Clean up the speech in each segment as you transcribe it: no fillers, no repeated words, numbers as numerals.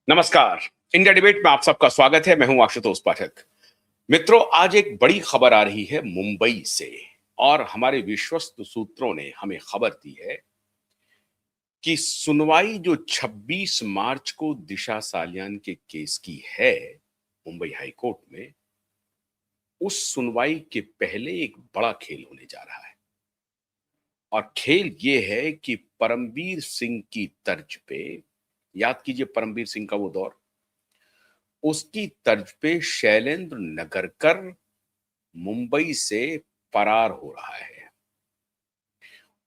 नमस्कार। India debate में आप सबका स्वागत है। मैं हूं आशुतोष पाठक। मित्रों, आज एक बड़ी खबर आ रही है मुंबई से और हमारे विश्वस्त सूत्रों ने हमें खबर दी है कि सुनवाई जो 26 मार्च को दिशा सालियान के केस की है मुंबई हाई कोर्ट में, उस सुनवाई के पहले एक बड़ा खेल होने जा रहा है। और खेल ये है कि परमबीर सिंह की तर्ज पे, याद कीजिए परमबीर सिंह का वो दौर, उसकी तर्ज पे शैलेंद्र नगरकर मुंबई से फरार हो रहा है।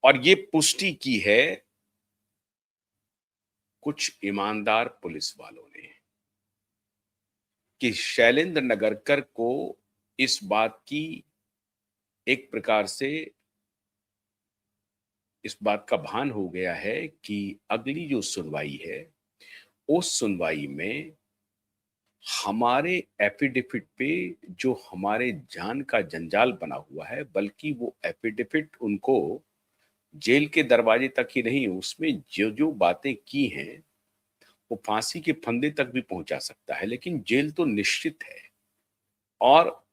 और ये पुष्टि की है कुछ ईमानदार पुलिस वालों ने कि शैलेंद्र नगरकर को इस बात की एक प्रकार से इस बात का भान हो गया है कि अगली जो सुनवाई है उस सुनवाई में हमारे एफिडेविट पे जो हमारे जान का जंजाल बना हुआ है, बल्कि वो एफिडेविट उनको जेल के दरवाजे तक ही नहीं, उसमें जो जो बातें की हैं वो फांसी के फंदे तक भी पहुंचा सकता है। लेकिन जेल तो निश्चित है और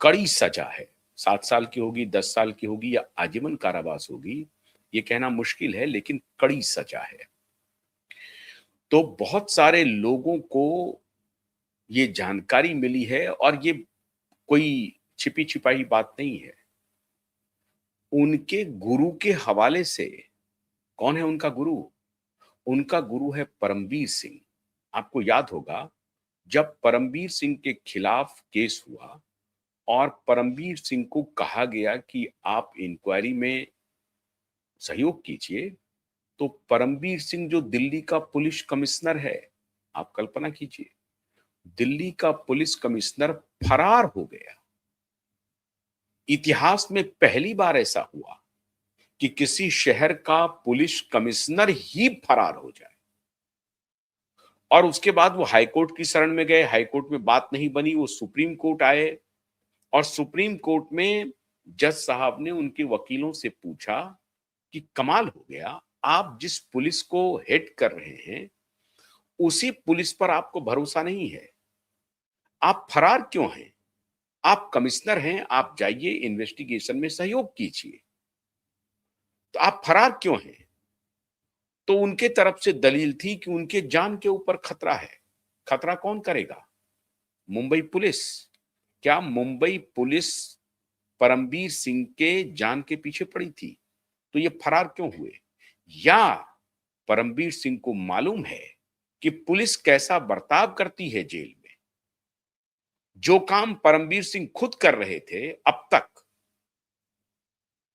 कड़ी सजा है। 7 साल की होगी, 10 साल की होगी या आजीवन कारावास होगी, ये कहना मुश्किल है, लेकिन कड़ी सजा है। तो बहुत सारे लोगों को ये जानकारी मिली है और ये कोई छिपी छिपाई बात नहीं है। उनके गुरु के हवाले से। कौन है उनका गुरु? उनका गुरु है परमबीर सिंह। आपको याद होगा, जब परमबीर सिंह के खिलाफ केस हुआ और परमबीर सिंह को कहा गया कि आप इंक्वायरी में सहयोग कीजिए, तो परमबीर सिंह जो दिल्ली का पुलिस कमिश्नर है, आप कल्पना कीजिए, दिल्ली का पुलिस कमिश्नर फरार हो गया। इतिहास में पहली बार ऐसा हुआ कि किसी शहर का पुलिस कमिश्नर ही फरार हो जाए। और उसके बाद वो हाईकोर्ट की शरण में गए, हाईकोर्ट में बात नहीं बनी, वो सुप्रीम कोर्ट आए और सुप्रीम कोर्ट में जज साहब ने उनके वकीलों से पूछा कि कमाल हो गया, आप जिस पुलिस को हेड कर रहे हैं उसी पुलिस पर आपको भरोसा नहीं है, आप फरार क्यों हैं? आप कमिश्नर हैं, आप जाइए इन्वेस्टिगेशन में सहयोग कीजिए, तो आप फरार क्यों हैं? तो उनके तरफ से दलील थी कि उनके जान के ऊपर खतरा है। खतरा कौन करेगा? मुंबई पुलिस। क्या मुंबई पुलिस परमबीर सिंह के जान के पीछे पड़ी थी? तो ये फरार क्यों हुए? या परमबीर सिंह को मालूम है कि पुलिस कैसा बर्ताव करती है जेल में? जो काम परमबीर सिंह खुद कर रहे थे अब तक,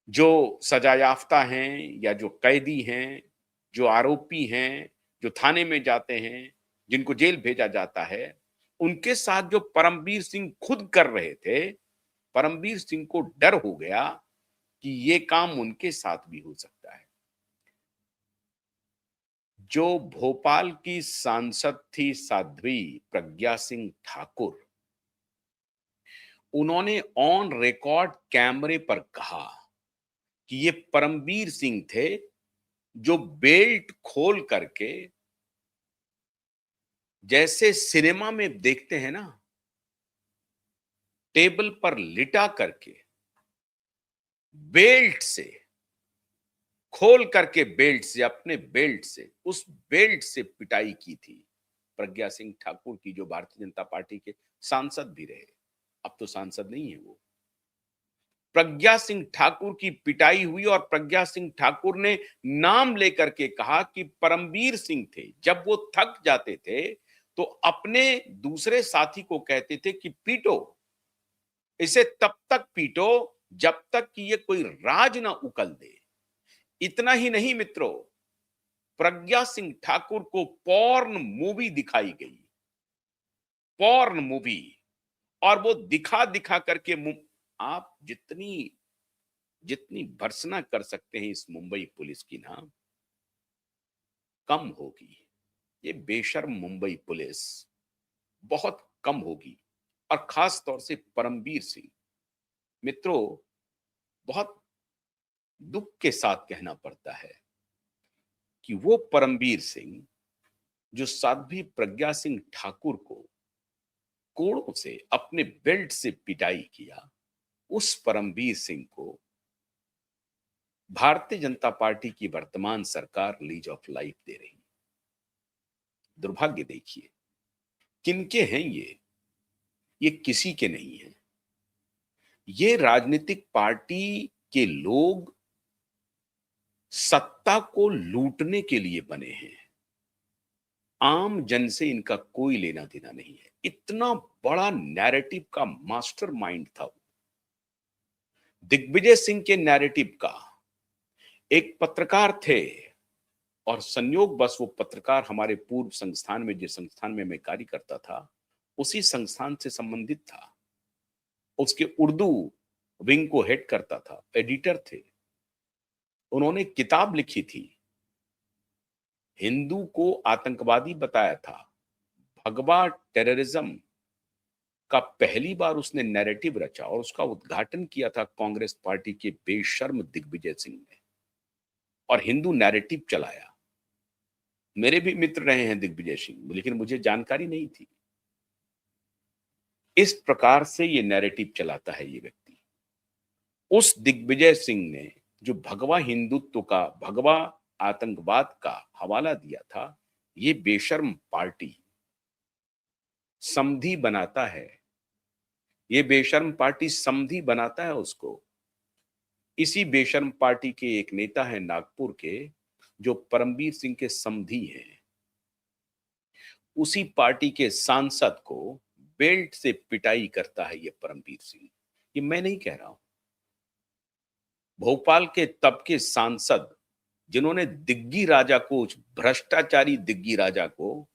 जो सजायाफ्ता हैं या जो कैदी हैं, जो आरोपी हैं, जो थाने में जाते हैं, जिनको जेल भेजा जाता है, उनके साथ जो परमबीर सिंह खुद कर रहे थे, परमबीर सिंह को डर हो गया कि ये काम उनके साथ भी हो सकता है। जो भोपाल की सांसद थी साध्वी प्रज्ञा सिंह ठाकुर, उन्होंने ऑन रिकॉर्ड कैमरे पर कहा कि ये परमबीर सिंह थे जो बेल्ट खोल करके, जैसे सिनेमा में देखते हैं ना, टेबल पर लिटा करके बेल्ट से, खोल करके बेल्ट से, अपने बेल्ट से, उस बेल्ट से पिटाई की थी प्रज्ञा सिंह ठाकुर की, जो भारतीय जनता पार्टी के सांसद भी रहे। अब तो सांसद नहीं है वो। प्रज्ञा सिंह ठाकुर की पिटाई हुई और प्रज्ञा सिंह ठाकुर ने नाम लेकर के कहा कि परमबीर सिंह थे। जब वो थक जाते थे तो अपने दूसरे साथी को कहते थे कि पीटो, इसे तब तक पीटो जब तक कि ये कोई राज ना उकल दे। इतना ही नहीं मित्रों, प्रज्ञा सिंह ठाकुर को पॉर्न मूवी दिखाई गई, पॉर्न मूवी। और वो दिखा दिखा करके आप जितनी जितनी भर्त्सना कर सकते हैं इस मुंबई पुलिस की ना, कम होगी। ये बेशर्म मुंबई पुलिस बहुत कम होगी। और खास तौर से परमबीर सिंह। मित्रों, बहुत दुख के साथ कहना पड़ता है कि वो परमबीर सिंह जो साध्वी प्रज्ञा सिंह ठाकुर को कोड़ों से अपने बेल्ट से पिटाई किया, उस परमवीर सिंह को भारतीय जनता पार्टी की वर्तमान सरकार लीज ऑफ लाइफ दे रही है। दुर्भाग्य देखिए, किनके हैं ये किसी के नहीं है। ये राजनीतिक पार्टी के लोग सत्ता को लूटने के लिए बने हैं। आम जन से इनका कोई लेना देना नहीं है। इतना बड़ा नैरेटिव का मास्टरमाइंड था वो। दिग्विजय सिंह के नैरेटिव का एक पत्रकार थे, और संयोग बस वो पत्रकार हमारे पूर्व संस्थान में, जिस संस्थान में मैं कार्य करता था, उसी संस्थान से संबंधित था। उसके उर्दू विंग को हेड करता था, एडिटर थे। उन्होंने किताब लिखी थी, हिंदू को आतंकवादी बताया था। भगवा टेररिज्म का पहली बार उसने नैरेटिव रचा और उसका उद्घाटन किया था कांग्रेस पार्टी के बेशर्म दिग्विजय सिंह ने, और हिंदू नैरेटिव चलाया। मेरे भी मित्र रहे हैं दिग्विजय सिंह, लेकिन मुझे जानकारी नहीं थी। इस प्रकार से ये नैरेटिव चलाता है ये व्यक्ति। उस दिग्विजय सिंह ने जो भगवा हिंदुत्व का, भगवा आतंकवाद का हवाला दिया था, ये बेशर्म पार्टी समधी बनाता है। ये बेशर्म पार्टी समधी बनाता है उसको। इसी बेशर्म पार्टी के एक नेता है नागपुर के, जो परमवीर सिंह के समधी हैं। उसी पार्टी के सांसद को बेल्ट से पिटाई करता है ये परमवीर सिंह। ये मैं नहीं कह रहा हूं। भोपाल के तब के सांसद, जिन्होंने दिग्गी राजा को, भ्रष्टाचारी दिग्गी राजा को,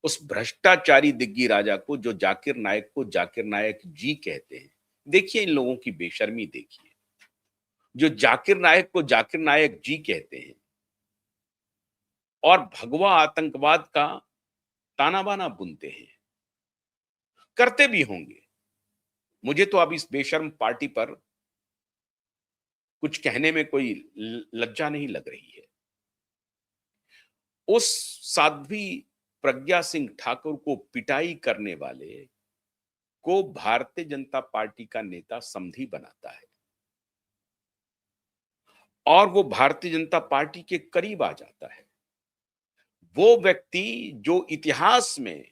उस भ्रष्टाचारी दिग्गी राजा को, जो जाकिर नायक को जाकिर नायक जी कहते हैं, देखिए इन लोगों की बेशर्मी देखिए। जो जाकिर नायक को जाकिर नायक जी कहते हैं और भगवा आतंकवाद का ताना बाना बुनते हैं, करते भी होंगे। मुझे तो अब इस बेशर्म पार्टी पर कुछ कहने में कोई लज्जा नहीं लग रही है। उस साध्वी प्रज्ञा सिंह ठाकुर को पिटाई करने वाले को भारतीय जनता पार्टी का नेता समधी बनाता है, और वो भारतीय जनता पार्टी के करीब आ जाता है। वो व्यक्ति जो इतिहास में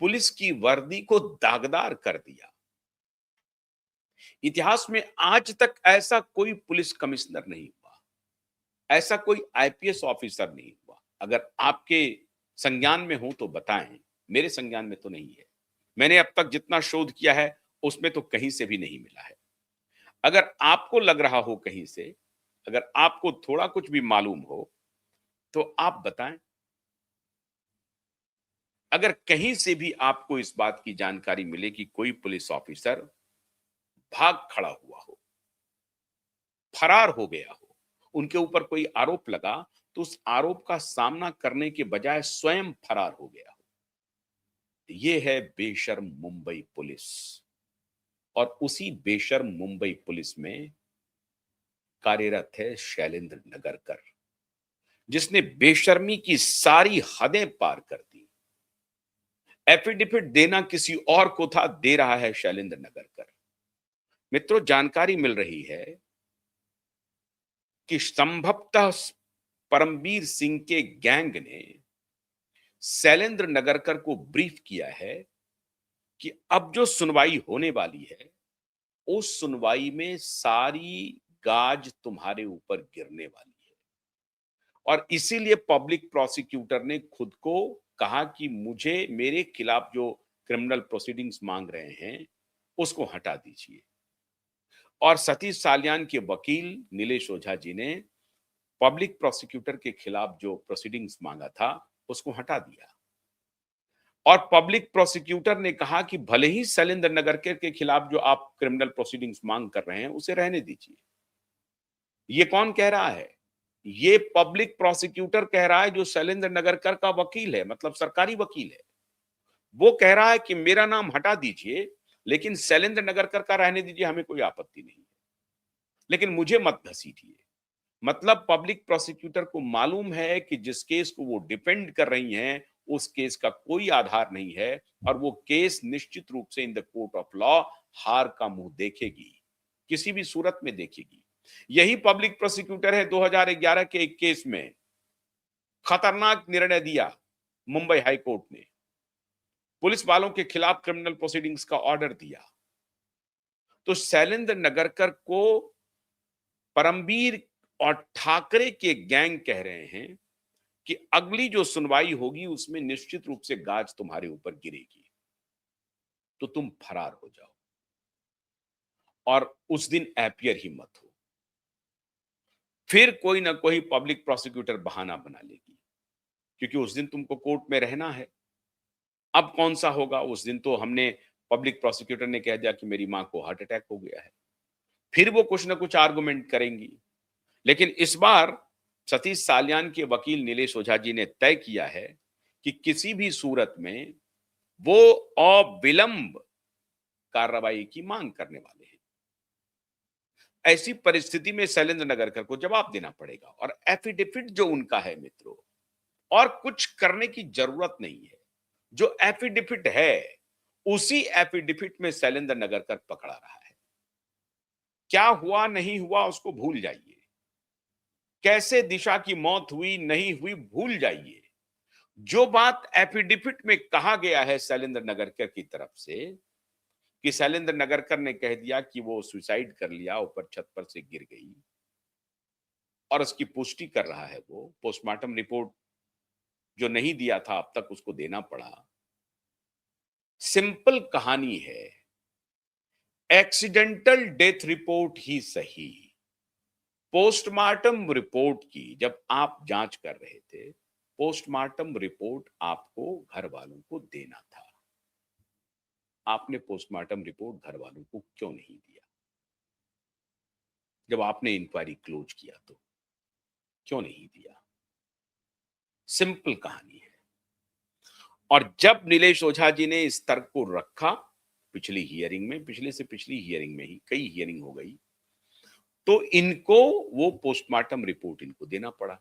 पुलिस की वर्दी को दागदार कर दिया। इतिहास में आज तक ऐसा कोई पुलिस कमिश्नर नहीं हुआ, ऐसा कोई आईपीएस ऑफिसर नहीं हुआ। अगर आपके संज्ञान में हो तो बताएं, मेरे संज्ञान में तो नहीं है। मैंने अब तक जितना शोध किया है उसमें तो कहीं से भी नहीं मिला है। अगर आपको लग रहा हो कहीं से, अगर आपको थोड़ा कुछ भी मालूम हो तो आप बताएं। अगर कहीं से भी आपको इस बात की जानकारी मिले कि कोई पुलिस ऑफिसर भाग खड़ा हुआ हो, फरार हो गया हो, उनके ऊपर कोई आरोप लगा तो उस आरोप का सामना करने के बजाय स्वयं फरार हो गया हो, ये है बेशर्म मुंबई पुलिस। और उसी बेशर्म मुंबई पुलिस में कार्यरत है शैलेंद्र नगरकर, जिसने बेशर्मी की सारी हदें पार कर दी। एफिडेविट देना किसी और को था, दे रहा है शैलेंद्र नगरकर। मित्रों, जानकारी मिल रही है कि संभवतः परमवीर सिंह के गैंग ने शैलेंद्र नगरकर को ब्रीफ किया है कि अब जो सुनवाई होने वाली है, उस सुनवाई में सारी गाज तुम्हारे ऊपर गिरने वाली है। और इसीलिए पब्लिक प्रोसिक्यूटर ने खुद को कहा कि मुझे, मेरे खिलाफ जो क्रिमिनल प्रोसीडिंग्स मांग रहे हैं उसको हटा दीजिए। और सतीश साल्यान के वकील नीलेश ओझा जी ने पब्लिक प्रोसिक्यूटर के खिलाफ जो प्रोसीडिंग्स मांगा था उसको हटा दिया। और पब्लिक प्रोसिक्यूटर ने कहा कि भले ही शैलेंद्र नगरकर के खिलाफ जो आप क्रिमिनल प्रोसीडिंग्स मांग कर रहे हैं उसे रहने दीजिए। ये कौन कह रहा है? ये पब्लिक प्रोसिक्यूटर कह रहा है, जो शैलेंद्र नगरकर का वकील है, मतलब सरकारी वकील है। वो कह रहा है कि मेरा नाम हटा दीजिए, लेकिन शैलेंद्र नगरकर का रहने दीजिए, हमें कोई आपत्ति नहीं है, लेकिन मुझे मत घसीटिए। मतलब पब्लिक प्रोसिक्यूटर को मालूम है कि जिस केस को वो डिफेंड कर रही हैं, उस केस का कोई आधार नहीं है और वो केस निश्चित रूप से in the court of law हार का मुंह देखेगी, किसी भी सूरत में देखेगी। यही पब्लिक प्रोसिक्यूटर है 2011 के एक केस में खतरनाक निर्णय दिया मुंबई हाई कोर्ट ने, पुलिस वालों के खिलाफ क्रिमिनल प्रोसीडिंग्स का ऑर्डर दिया। तो शैलेंद्र नगरकर को परमबीर और ठाकरे के गैंग कह रहे हैं कि अगली जो सुनवाई होगी उसमें निश्चित रूप से गाज तुम्हारे ऊपर गिरेगी, तो तुम फरार हो जाओ और उस दिन अपीयर ही मत हो। फिर कोई ना कोई पब्लिक प्रोसिक्यूटर बहाना बना लेगी, क्योंकि उस दिन तुमको कोर्ट में रहना है। अब कौन सा होगा? उस दिन तो हमने पब्लिक प्रोसिक्यूटर ने कह दिया कि मेरी मां को हार्ट अटैक हो गया है। फिर वो कुछ ना कुछ आर्गुमेंट करेंगी। लेकिन इस बार सतीश साल्यान के वकील नीलेश ओझा जी ने तय किया है कि किसी भी सूरत में वो अविलंब कार्रवाई की मांग करने वाले हैं। ऐसी परिस्थिति में शैलेंद्र नगरकर को जवाब देना पड़ेगा और एफिडेविट जो उनका है मित्रों, और कुछ करने की जरूरत नहीं है। जो एफिडेविट है उसी एफिडेविट में शैलेंद्र नगरकर पकड़ा रहा है। क्या हुआ नहीं हुआ उसको भूल जाइए, कैसे दिशा की मौत हुई नहीं हुई भूल जाइए। जो बात एफिडेविट में कहा गया है शैलेंद्र नगरकर की तरफ से कि शैलेंद्र नगरकर ने कह दिया कि वो सुसाइड कर लिया, ऊपर छत पर से गिर गई, और उसकी पुष्टि कर रहा है वो पोस्टमार्टम रिपोर्ट जो नहीं दिया था अब तक उसको देना पड़ा। सिंपल कहानी है, एक्सीडेंटल डेथ रिपोर्ट ही सही, पोस्टमार्टम रिपोर्ट की जब आप जांच कर रहे थे, पोस्टमार्टम रिपोर्ट आपको घर वालों को देना था। आपने पोस्टमार्टम रिपोर्ट घर वालों को क्यों नहीं दिया? जब आपने इंक्वायरी क्लोज किया तो क्यों नहीं दिया? सिंपल कहानी है। और जब नीलेश ओझा जी ने इस तर्क को रखा पिछली हियरिंग में, पिछले से पिछली हियरिंग में ही कई हियरिंग हो गई, तो इनको वो पोस्टमार्टम रिपोर्ट इनको देना पड़ा।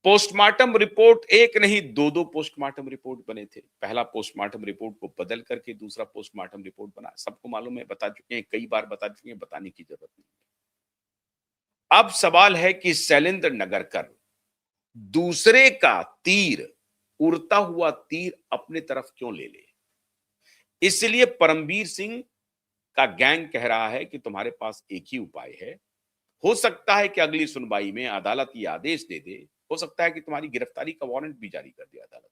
पोस्टमार्टम रिपोर्ट एक नहीं दो दो पोस्टमार्टम रिपोर्ट बने थे। पहला पोस्टमार्टम रिपोर्ट को बदल करके दूसरा पोस्टमार्टम रिपोर्ट बना। सबको मालूम है, बता चुके हैं, कई बार बता चुके हैं, बताने की जरूरत नहीं। अब सवाल है कि शैलेंद्र नगरकर दूसरे का तीर, उड़ता हुआ तीर अपने तरफ क्यों ले ले? इसलिए परमबीर सिंह का गैंग कह रहा है कि तुम्हारे पास एक ही उपाय है। हो सकता है कि अगली सुनवाई में अदालत ये आदेश दे दे, हो सकता है कि तुम्हारी गिरफ्तारी का वारंट भी जारी कर दे अदालत।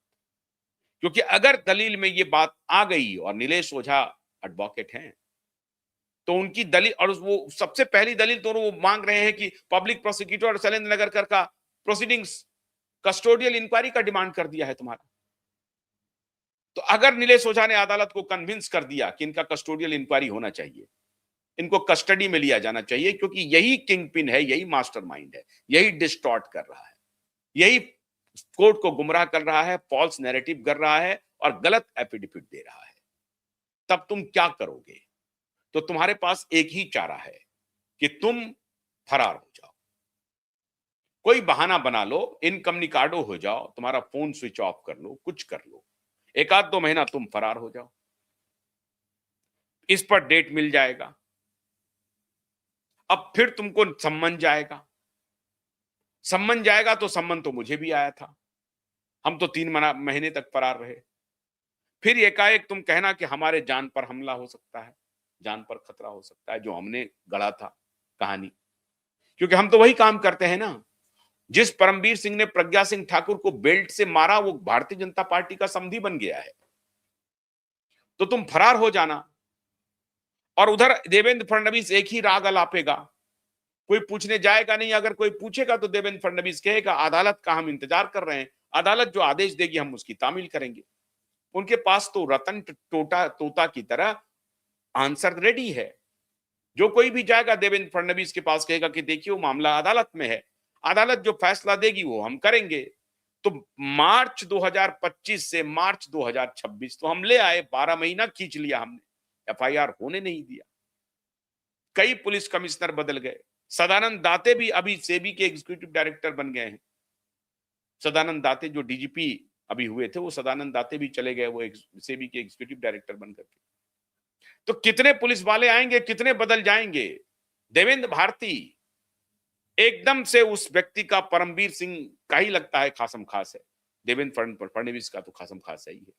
क्योंकि अगर दलील में ये बात आ गई, और नीलेश ओझा एडवोकेट हैं, तो उनकी दलील, और वो सबसे पहली दलील तो वो मांग रहे हैं कि पब्लिक प्रोसिक्यूटर और शैलेंद्र नगरकर का प्रोसीडिंग्स कस्टोडियल इंक्वायरी का डिमांड कर दिया है तुम्हारा। तो अगर नीलेश ओझा ने अदालत को कन्विंस कर दिया कि इनका कस्टोडियल इंक्वायरी होना चाहिए, इनको कस्टडी में लिया जाना चाहिए, क्योंकि यही किंग पिन है, यही मास्टरमाइंड है, यही डिस्टॉर्ट कर रहा है, यही कोर्ट को गुमराह कर रहा है, फॉल्स नैरेटिव कर रहा है और गलत एफिडेविट दे रहा है, तब तुम क्या करोगे? तो तुम्हारे पास एक ही चारा है कि तुम फरार हो जाओ, कोई बहाना बना लो, इनकम्युनिकाडो हो जाओ, तुम्हारा फोन स्विच ऑफ कर लो, कुछ कर लो, एक आध दो महीना तुम फरार हो जाओ, इस पर डेट मिल जाएगा। अब फिर तुमको सम्मन जाएगा, सम्मन जाएगा तो सम्मन तो मुझे भी आया था, हम तो 3 महीने तक फरार रहे। फिर एकाएक तुम कहना कि हमारे जान पर हमला हो सकता है, जान पर खतरा हो सकता है, जो हमने गढ़ा था कहानी। क्योंकि हम तो वही काम करते हैं ना। जिस परमबीर सिंह ने प्रज्ञा सिंह ठाकुर को बेल्ट से मारा, वो भारतीय जनता पार्टी का समधी बन गया है। तो तुम फरार हो जाना, और उधर देवेंद्र फडणवीस एक ही राग अलापेगा, कोई पूछने जाएगा नहीं। अगर कोई पूछेगा तो देवेंद्र फडणवीस कहेगा अदालत का हम इंतजार कर रहे हैं, अदालत जो आदेश देगी हम उसकी तामील करेंगे। उनके पास तो रतन टोटा तोता की तरह आंसर रेडी है। जो कोई भी जाएगा देवेंद्र फडणवीस के पास कहेगा कि देखिए वो मामला अदालत में है, अदालत जो फैसला देगी वो हम करेंगे। तो मार्च 2025 से मार्च 2026 तो हम ले आए, 12 महीना खींच लिया हमने, एफआईआर होने नहीं दिया। कई पुलिस कमिश्नर बदल गए, सदानंद दाते भी अभी सेबी के एग्जीक्यूटिव डायरेक्टर बन गए हैं। सदानंद दाते जो डीजीपी अभी हुए थे, वो सदानंद दाते भी चले गए, वो सेबी के एग्जीक्यूटिव डायरेक्टर बन करके। तो कितने पुलिस वाले आएंगे, कितने बदल जाएंगे? देवेंद्र भारती एकदम से उस व्यक्ति का, परमवीर सिंह का ही लगता है खासम खास है। देवेंद्र फडणवीस का तो खासम खास है ही है।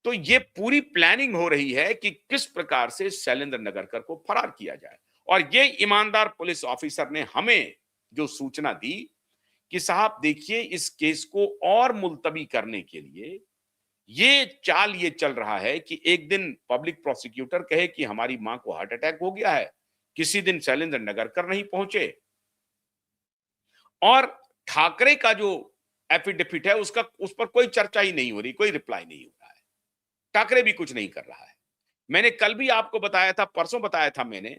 तो ये पूरी प्लानिंग हो रही है कि किस प्रकार से शैलेंद्र नगरकर को फरार किया जाए। और ये ईमानदार पुलिस ऑफिसर ने हमें जो सूचना दी कि साहब देखिए, इस केस को और मुलतवी करने के लिए ये चाल ये चल रहा है कि एक दिन पब्लिक प्रोसिक्यूटर कहे कि हमारी मां को हार्ट अटैक हो गया है, किसी दिन शैलेंद्र नगरकर नहीं पहुंचे, और ठाकरे का जो एफिडेविट है उसका, उस पर कोई चर्चा ही नहीं हो रही, कोई रिप्लाई नहीं हो रहा है, ठाकरे भी कुछ नहीं कर रहा है। मैंने कल भी आपको बताया था, परसों बताया था मैंने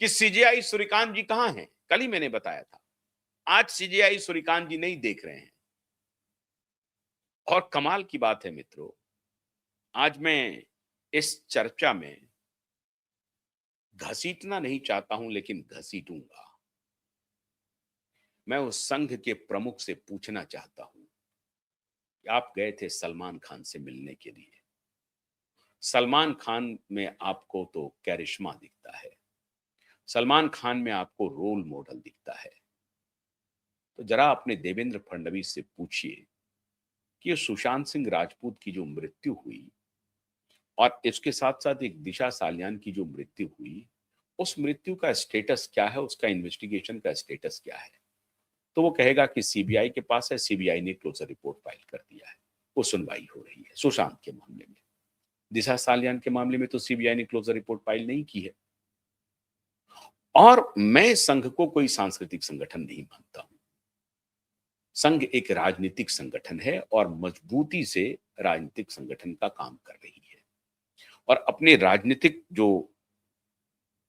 कि सीजेआई सूर्यकांत जी कहां हैं, कल ही मैंने बताया था। आज सीजेआई सूर्यकांत जी नहीं देख रहे हैं। और कमाल की बात है मित्रों, आज मैं इस चर्चा में घसीटना नहीं चाहता हूं, लेकिन घसीटूंगा। मैं उस संघ के प्रमुख से पूछना चाहता हूं कि आप गए थे सलमान खान से मिलने के लिए। सलमान खान में आपको तो कैरिश्मा दिखता है, सलमान खान में आपको रोल मॉडल दिखता है। तो जरा अपने देवेंद्र फडणवीस से पूछिए कि ये सुशांत सिंह राजपूत की जो मृत्यु हुई, और इसके साथ साथ एक दिशा सालियान की जो मृत्यु हुई, उस मृत्यु का स्टेटस क्या है, उसका इन्वेस्टिगेशन का स्टेटस क्या है? तो वो कहेगा कि सीबीआई के पास है, सीबीआई ने क्लोजर रिपोर्ट फाइल कर दिया है, वो सुनवाई हो रही है सुशांत के मामले में। दिशा सालियान के मामले में तो सीबीआई ने क्लोजर रिपोर्ट फाइल नहीं की है। और मैं संघ को कोई सांस्कृतिक संगठन नहीं मानता हूं। संघ एक राजनीतिक संगठन है और मजबूती से राजनीतिक संगठन का काम कर रही है, और अपने राजनीतिक जो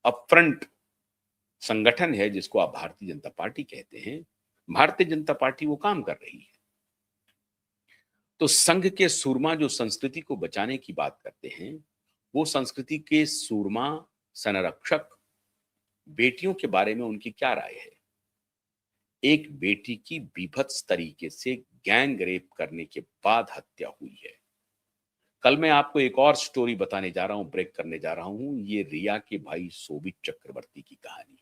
अपफ्रंट संगठन है, जिसको आप भारतीय जनता पार्टी कहते हैं, भारतीय जनता पार्टी वो काम कर रही है। तो संघ के सूरमा जो संस्कृति को बचाने की बात करते हैं, वो संस्कृति के सूरमा संरक्षक बेटियों के बारे में उनकी क्या राय है? एक बेटी की बीभत्स तरीके से गैंग रेप करने के बाद हत्या हुई है। कल मैं आपको एक और स्टोरी बताने जा रहा हूं, ब्रेक करने जा रहा हूं, ये रिया के भाई शोभित चक्रवर्ती की कहानी,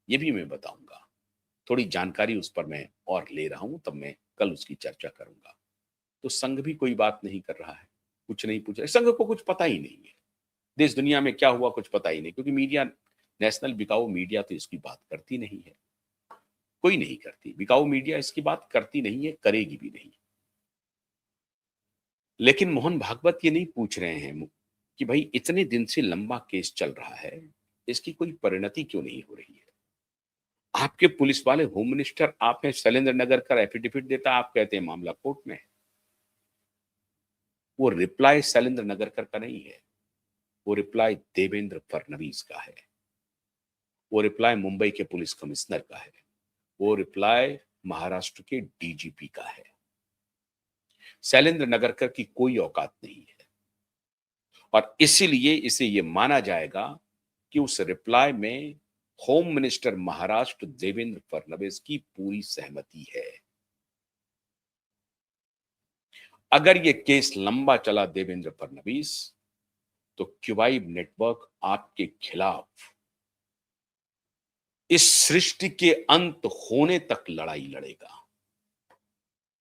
ये भी मैं बताऊंगा। थोड़ी जानकारी उस पर मैं और ले रहा हूं, तब मैं कल उसकी चर्चा करूंगा। तो संघ भी कोई बात नहीं कर रहा है, कुछ नहीं पूछ रहा, संघ को कुछ पता ही नहीं है, देश दुनिया में क्या हुआ कुछ पता ही नहीं, क्योंकि मीडिया, नेशनल बिकाऊ मीडिया तो इसकी बात करती नहीं है, कोई नहीं करती, बिकाऊ मीडिया इसकी बात करती नहीं है, करेगी भी नहीं। लेकिन मोहन भागवत ये नहीं पूछ रहे हैं कि भाई इतने दिन से लंबा केस चल रहा है, इसकी कोई परिणति क्यों नहीं हो रही है? आपके पुलिस वाले, होम मिनिस्टर आप हैं, शैलेंद्र नगरकर एफिडेविट देता, आप कहते हैं मामला कोर्ट में है। वो रिप्लाई शैलेंद्र नगरकर का नहीं है, वो रिप्लाई देवेंद्र फडणवीस का है, वो रिप्लाई मुंबई के पुलिस कमिश्नर का है, वो रिप्लाई महाराष्ट्र के डीजीपी का है। शैलेंद्र नगरकर की कोई औकात नहीं है, और इसीलिए इसे ये माना जाएगा कि उस रिप्लाई में होम मिनिस्टर महाराष्ट्र देवेंद्र फडणवीस की पूरी सहमति है। अगर ये केस लंबा चला देवेंद्र फडणवीस, तो क्यूबाई नेटवर्क आपके खिलाफ इस सृष्टि के अंत होने तक लड़ाई लड़ेगा।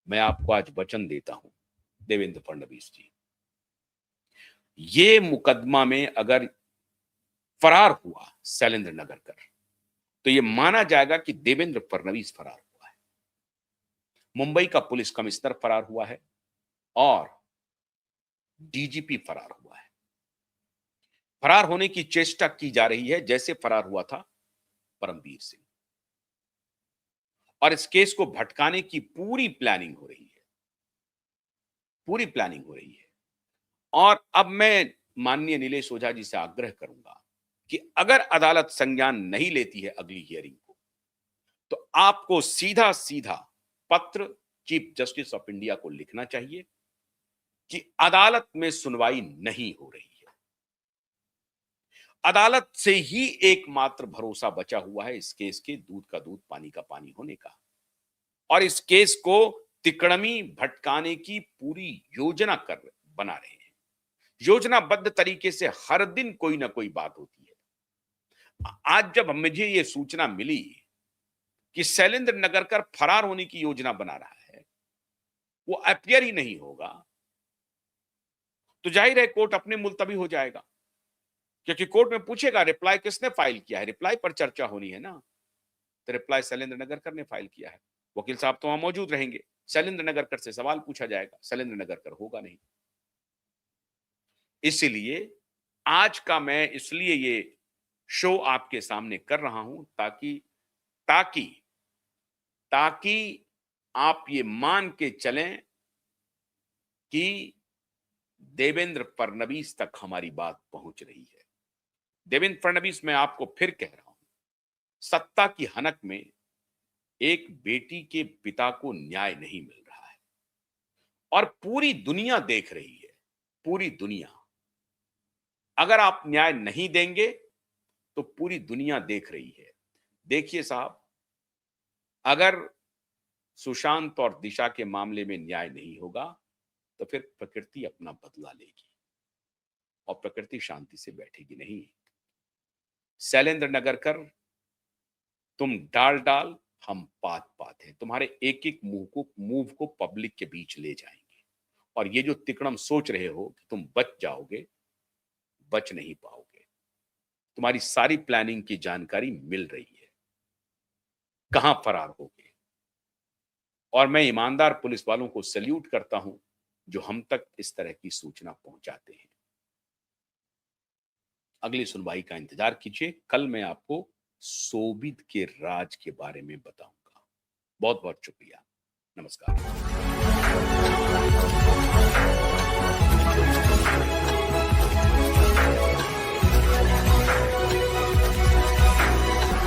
मैं आपको आज वचन देता हूं देवेंद्र फडणवीस जी, ये मुकदमा में अगर फरार हुआ शैलेंद्र नगरकर, तो ये माना जाएगा कि देवेंद्र फडणवीस फरार हुआ है, मुंबई का पुलिस कमिश्नर फरार हुआ है, और डीजीपी फरार हुआ है। फरार होने की चेष्टा की जा रही है, जैसे फरार हुआ था परमवीर सिंह, और इस केस को भटकाने की पूरी प्लानिंग हो रही है, पूरी प्लानिंग हो रही है। और अब मैं माननीय नीलेश ओझा जी से आग्रह करूंगा कि अगर अदालत संज्ञान नहीं लेती है अगली हियरिंग को, तो आपको सीधा सीधा पत्र चीफ जस्टिस ऑफ इंडिया को लिखना चाहिए कि अदालत में सुनवाई नहीं हो रही है। अदालत से ही एकमात्र भरोसा बचा हुआ है इस केस के दूध का दूध पानी का पानी होने का। और इस केस को तिकड़मी भटकाने की पूरी योजना बना रहे हैं। योजनाबद्ध तरीके से हर दिन कोई ना कोई बात होती है। आज जब मुझे यह सूचना मिली कि शैलेंद्र नगरकर फरार होने की योजना बना रहा है, वो अपियर ही नहीं होगा, तो जाहिर है कोर्ट अपने मुलतवी हो जाएगा, क्योंकि कोर्ट में पूछेगा रिप्लाई किसने फाइल किया है, रिप्लाई पर चर्चा होनी है ना। तो रिप्लाई शैलेंद्र नगरकर ने फाइल किया है। वकील साहब तो वहां मौजूद रहेंगे, शैलेंद्र नगरकर से सवाल पूछा जाएगा, शैलेंद्र नगरकर होगा नहीं। इसलिए आज का मैं इसलिए ये शो आपके सामने कर रहा हूं ताकि ताकि ताकि आप ये मान के चलें कि देवेंद्र फडणवीस तक हमारी बात पहुंच रही है। देवेंद्र फडणवीस, मैं आपको फिर कह रहा हूं, सत्ता की हनक में एक बेटी के पिता को न्याय नहीं मिल रहा है और पूरी दुनिया देख रही है, पूरी दुनिया। अगर आप न्याय नहीं देंगे तो पूरी दुनिया देख रही है। देखिए साहब, अगर सुशांत और दिशा के मामले में न्याय नहीं होगा तो फिर प्रकृति अपना बदला लेगी और प्रकृति शांति से बैठेगी नहीं। शैलेंद्र नगरकर, तुम डाल डाल हम पात पात हैं। तुम्हारे एक एक मूव को पब्लिक के बीच ले जाएंगे और ये जो तिकड़म सोच रहे हो कि तुम बच जाओगे, बच नहीं पाओगे। तुम्हारी सारी प्लानिंग की जानकारी मिल रही है, कहां फरार होगे। और मैं ईमानदार पुलिस वालों को सैल्यूट करता हूं जो हम तक इस तरह की सूचना पहुंचाते हैं। अगली सुनवाई का इंतजार कीजिए। कल मैं आपको शोभित के राज के बारे में बताऊंगा। बहुत बहुत शुक्रिया। नमस्कार।